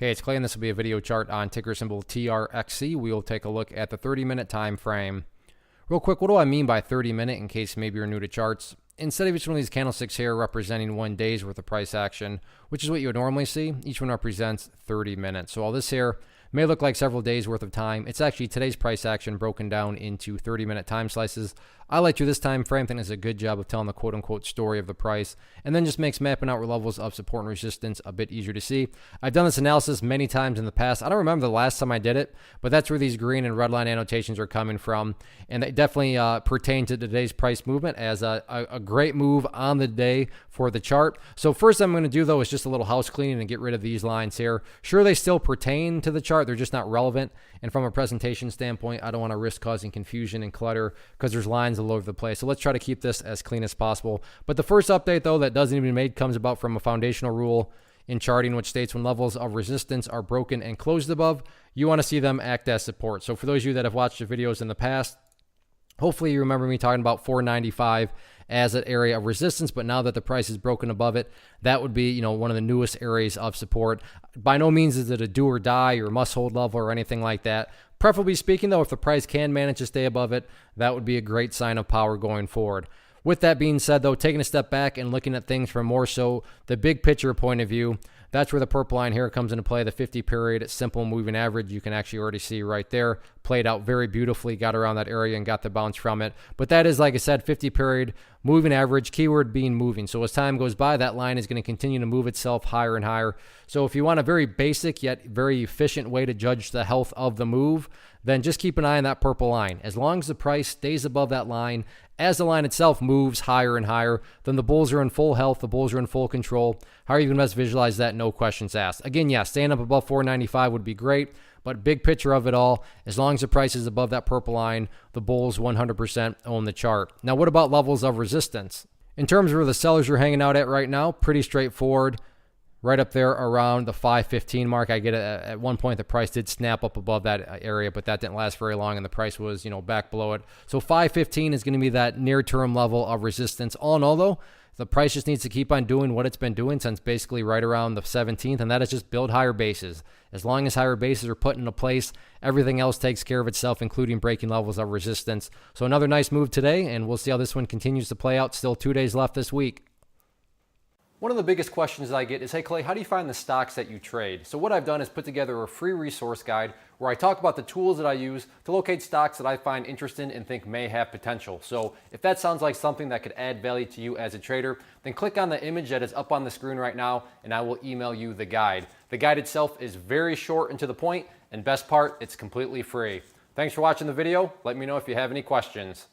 Hey, it's Clay, and this will be a video chart on ticker symbol TRXC. We will take a look at the 30-minute time frame. Real quick, what do I mean by 30-minute in case maybe you're new to charts? Instead of each one of these candlesticks here representing 1 day's worth of price action, which is what you would normally see, each one represents 30 minutes. So all this here may look like several days worth of time. It's actually today's price action broken down into 30-minute time slices. I like through this time frame. I think it's a good job of telling the quote-unquote story of the price, and then just makes mapping out levels of support and resistance a bit easier to see. I've done this analysis many times in the past. I don't remember the last time I did it, but that's where these green and red line annotations are coming from, and they definitely pertain to today's price movement as a great move on the day for the chart. So first I'm going to do, though, is just a little house cleaning and get rid of these lines here. Sure, they still pertain to the chart. They're just not relevant, and from a presentation standpoint, I don't want to risk causing confusion and clutter because there's lines all over the place. So let's try to keep this as clean as possible. But the first update, though, that doesn't even be made comes about from a foundational rule in charting, which states when levels of resistance are broken and closed above, you want to see them act as support. So for those of you that have watched the videos in the past, hopefully you remember me talking about 495 as an area of resistance, but now that the price is broken above it, that would be, one of the newest areas of support. By no means is it a do or die or must hold level or anything like that. Preferably speaking, though, if the price can manage to stay above it, that would be a great sign of power going forward. With that being said, though, taking a step back and looking at things from more so the big picture point of view, that's where the purple line here comes into play. The 50 period simple moving average, you can actually already see right there, played out very beautifully, got around that area and got the bounce from it. But that is, like I said, 50 period moving average, keyword being moving. So as time goes by, that line is going to continue to move itself higher and higher. So if you want a very basic yet very efficient way to judge the health of the move, then just keep an eye on that purple line. As long as the price stays above that line, as the line itself moves higher and higher, then the bulls are in full health, the bulls are in full control. How are you going to best visualize that? No questions asked. Again, yeah, staying up above 495 would be great, but big picture of it all, as long as the price is above that purple line, the bulls 100% own the chart. Now, what about levels of resistance? In terms of where the sellers are hanging out at right now, pretty straightforward. Right up there around the 515 mark. I get it. At one point, the price did snap up above that area, but that didn't last very long, and the price was, back below it. So 515 is going to be that near-term level of resistance. All in all, though, the price just needs to keep on doing what it's been doing since basically right around the 17th, and that is just build higher bases. As long as higher bases are put into place, everything else takes care of itself, including breaking levels of resistance. So another nice move today, and we'll see how this one continues to play out. Still 2 days left this week. One of the biggest questions I get is, hey Clay, how do you find the stocks that you trade? So what I've done is put together a free resource guide where I talk about the tools that I use to locate stocks that I find interesting and think may have potential. So if that sounds like something that could add value to you as a trader, then click on the image that is up on the screen right now and I will email you the guide. The guide itself is very short and to the point, and best part, it's completely free. Thanks for watching the video. Let me know if you have any questions.